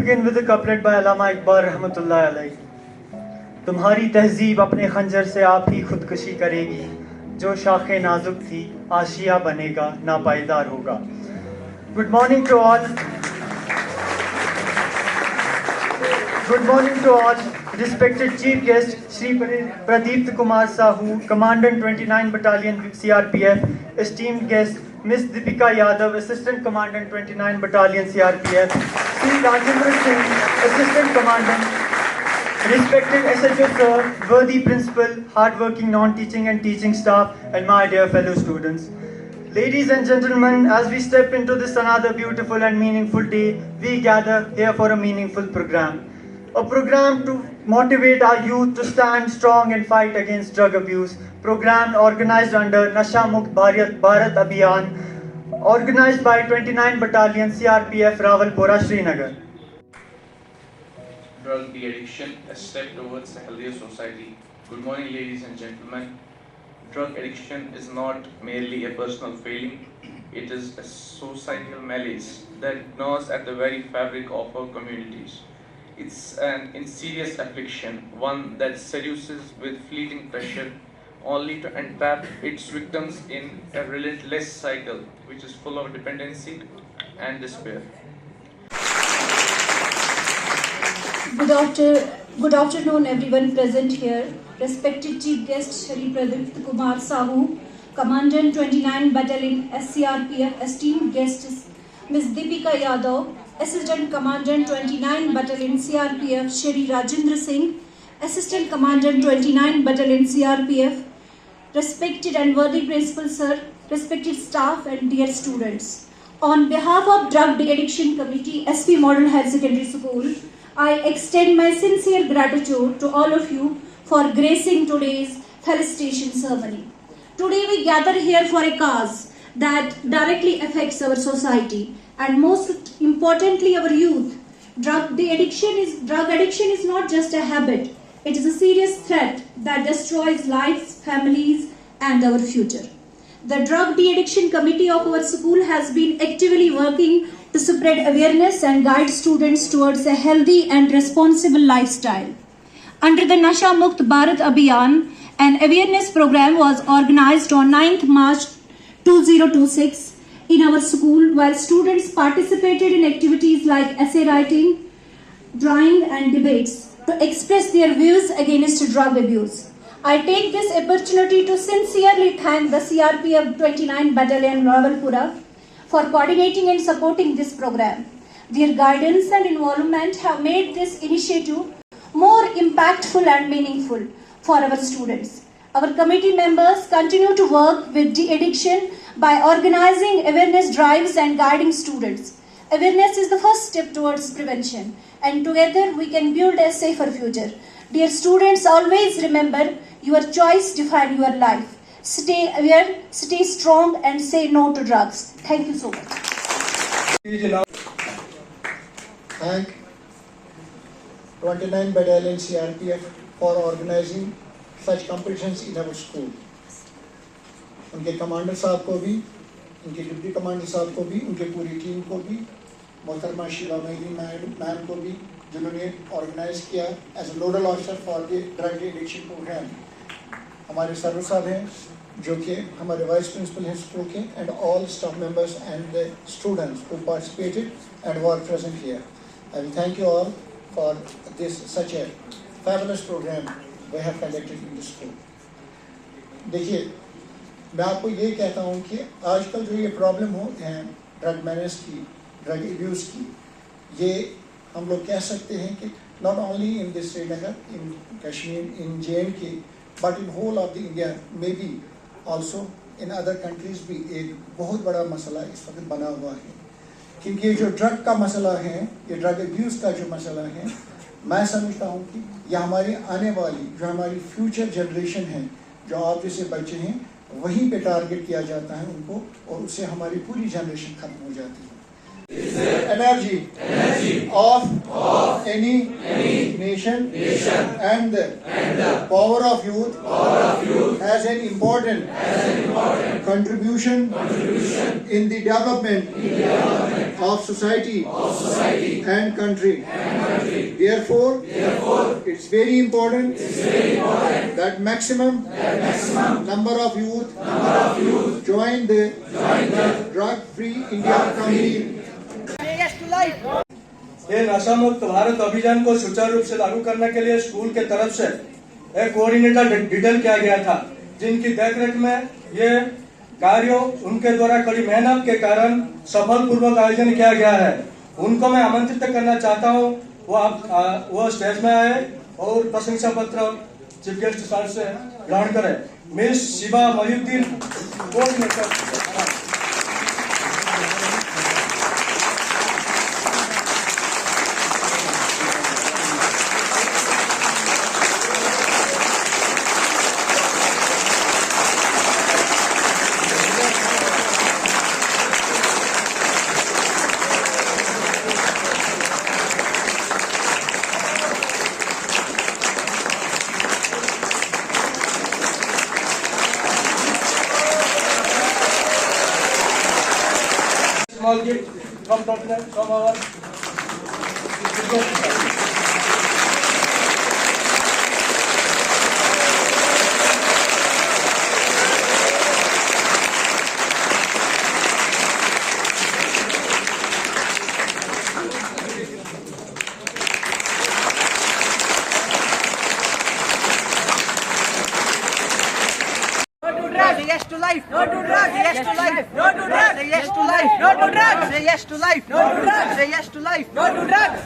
begin with a couplet by Allama Iqbal रहमतुल्लाह अलैह. तुम्हारी तहजीब अपने खंजर से आप ही खुदकुशी करेगी. जो शाखे नाजुक थी आशिया बनेगा नापायदार होगा. Good morning to all. Good morning to all. Respected Chief Guest Shri Pradeep Kumar Sahu, Commandant 29 Battalion CRPF. Esteemed guest Miss Deepika Yadav, Assistant Commandant 29 Battalion CRPF. Shri Rajendra Singh, Assistant Commandant. Respected SHO sir, worthy principal, hard-working non-teaching and teaching staff, and my dear fellow students. Ladies and gentlemen, as we step into this another beautiful and meaningful day, we gather here for a meaningful program. A program to motivate our youth to stand strong and fight against drug abuse. Program organized under Nasha Mukt Bharat Abhiyan, organized by 29 Battalion CRPF Rawalpura, Srinagar. Drug de-addiction, a step towards a healthier society. Good morning, ladies and gentlemen. Drug addiction is not merely a personal failing, it is a societal malaise that gnaws at the very fabric of our communities. It's an insidious affliction, one that seduces with fleeting pressure, only to entrap its victims in a relentless cycle which is full of dependency and despair. Good afternoon everyone present here. Respected Chief Guest Shri Pradeep Kumar Sahu, Commandant 29 Battalion SCRPF, esteemed guests Ms. Deepika Yadav, Assistant Commandant 29 Battalion CRPF, Shri Rajendra Singh, Assistant Commandant 29 Battalion CRPF, respected and worthy Principal Sir, respected staff and dear students. On behalf of Drug De-Addiction Committee, SP Model Higher Secondary School, I extend my sincere gratitude to all of you for gracing today's felicitation ceremony. Today we gather here for a cause that directly affects our society and most importantly our youth. Drug addiction is not just a habit, it is a serious threat that destroys lives, families and our future. The Drug De-Addiction Committee of our school has been actively working to spread awareness and guide students towards a healthy and responsible lifestyle. Under the Nasha Mukt Bharat Abhiyan, an awareness program was organized on 9th March 2026 in our school, while students participated in activities like essay writing, drawing and debates to express their views against drug abuse. I take this opportunity to sincerely thank the CRPF 29 Battalion Rawalpura for coordinating and supporting this program. Their guidance and involvement have made this initiative more impactful and meaningful for our students. Our committee members continue to work with de-addiction by organizing awareness drives and guiding students. Awareness is the first step towards prevention, and together we can build a safer future. Dear students, always remember your choice defines your life. Stay aware, stay strong and say no to drugs. Thank you so much. Thank 29 Battalion CRPF for organizing such competitions in our school. उनके commander साहब को भी, उनके deputy commander साहब को भी, उनके पूरी टीम को भी, मोहतरमा शीला मैदी मैम को भी, जिन्होंने ऑर्गेनाइज किया as a nodal officer for the drug addiction programme. हमारे सर साहब हैं जो कि हमारे वाइस प्रिंसिपल हैं स्कूल के, and all staff members and the students who participated and were present here. I will thank you all for this such a fabulous program we have conducted in the school. देखिए, मैं आपको ये कहता हूँ कि आजकल जो ये प्रॉब्लम हो है ड्रग मैनेज की, ड्रग एब्यूज़ की, ये हम लोग कह सकते हैं कि not only in this Srinagar, in Kashmir, in JNK, but in whole of the India, may be also in other countries भी एक बहुत बड़ा मसला इस वक्त बना हुआ है. क्योंकि ये जो ड्रग का मसला है, ये ड्रग एब्यूज़ का जो मसला है, मैं समझता हूँ कि यह हमारी आने वाली जो हमारी फ्यूचर जनरेशन है, जो आप जैसे बच्चे हैं, वहीं पे टारगेट किया जाता है उनको, और उससे हमारी पूरी जनरेशन खत्म हो जाती है. Energy of any nation and the power of youth has an important contribution in the development of society and country. Therefore, it's very important that maximum number of youth join the drug-free India committee. ये नशा मुक्त भारत अभियान को सुचारू रूप से लागू करने के लिए स्कूल के तरफ से एक कोऑर्डिनेटर डिटेल किया गया था, जिनकी देखरेख में ये कार्यों उनके द्वारा कड़ी मेहनत के कारण सफल पूर्वक आयोजन किया गया है। उनको मैं आमंत्रित करना चाहता हूँ, वो स्टेज में आए और प्रशंसा पत्र चीफ गेस्ट सर से ग्रहण करें। Miss Shiba Mohiuddin coordinator. Small gift from Tottenham, from our yes to life, no to drugs, yes to life, no to drugs, yes to life, no to drugs, say yes to life, no to drugs, say yes to life, no to drugs.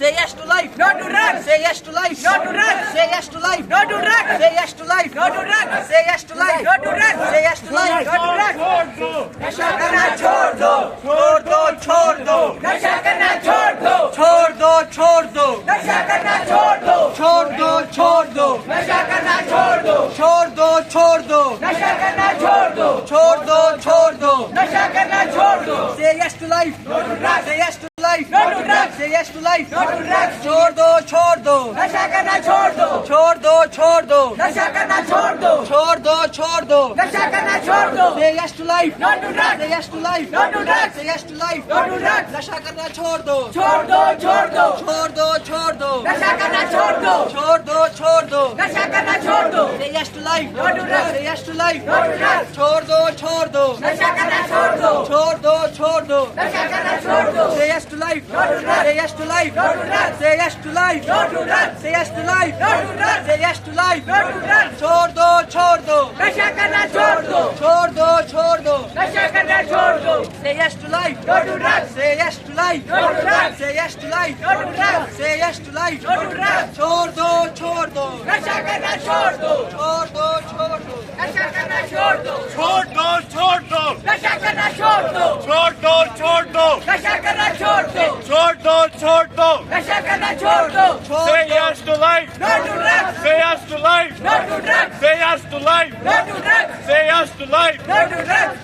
Say yes to life, no to drugs. Say yes to life, no to drugs. Say yes to life, no to drugs. Say yes to life, no to drugs. Say yes to life, no to drugs. Say yes to life, no to drugs. नशा करना छोड़ दो, छोड़ दो, छोड़ दो। नशा करना छोड़ दो, छोड़ दो, छोड़ दो। नशा करना छोड़ दो, छोड़ दो, छोड़ दो। नशा करना छोड़ दो, छोड़ दो, छोड़ दो। नशा करना छोड़ दो, छोड़ दो, छोड़ दो। नशा करना छोड़ दो। Say yes to life, no to drugs. Say yes to life, no to drugs. Say yes to life, no to drugs. छोड़ दो, छोड़ दो। नशा करना छोड़ दो, छोड़ दो, छोड़ दो। नशा करना छोड़ दो, छोड़ दो, छोड़ दो। नशा करना छोड़ दो। Say yes to life, no to drugs. Say yes to life, no to drugs. Say yes to life, no to drugs. नशा करना छोड़ दो, छोड़ दो, छोड़ दो। छोड़ दो, छोड़ दो। नशा करना छोड़ दो, छोड़ दो, छोड़ दो। नशा करना छोड़ दो। Say yes to life, no to drugs. Say yes to life, no to drugs. छोड़ दो, छोड़ दो। नशा करना छोड़ दो, छोड़ दो, छोड़ दो। नशा करना छोड़ दो। Say yes to life, no to drugs. Say yes to life, no to drugs. Say yes to life, no to drugs. Say yes to life, no to drugs. Say yes to life, no to drugs. छोड़ दो, छोड़ दो। नशा करना छोड़ दो, छोड़ दो, छोड़ दो। नशा करना छोड़ दो। Say yes to life, no to drugs. Say yes to life, no to drugs. Say yes to life, no to drugs. Say yes to life, no to drugs. छोड़ दो, छोड़ दो। नशा करना छोड़ दो, छोड़ दो, छोड़ दो। नशा करना छोड़ दो, छोड़ दो, छोड़ दो, नशा करना छोड़ दो, छोड़ दो, छोड़ दो, नशा करना छोड़ दो, छोड़ दो, छोड़ दो। नशा करना छोड़ दो, Say yes to life. no to drugs, Say yes to life. no to drugs, Say yes to life. no to drugs, Say yes to life. no to drugs,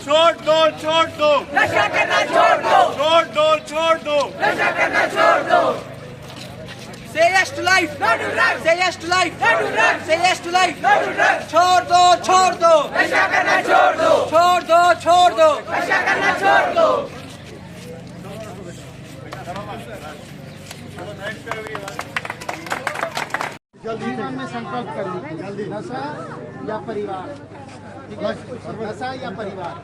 छोड़ दो, छोड़ दो, नशा करना छोड़ दो, छोड़ दो, छोड़ दो। नशा करना छोड़ दो। Say yes to life, no to drugs. Say yes to life, no to drugs. Say yes to life, no to drugs. छोड़ दो, छोड़ दो, नशा करना छोड़ दो, छोड़ दो, छोड़ दो, नशा करना छोड़ दो। जीवन में संकल्प कर लीजिए, नशा या परिवार, नशा या परिवार,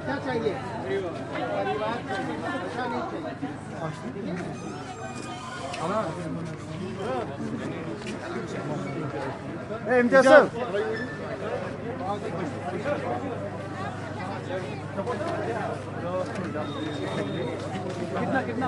क्या चाहिए? परिवार चाहिए, नशा नहीं चाहिए। इम्तियाज सर कितना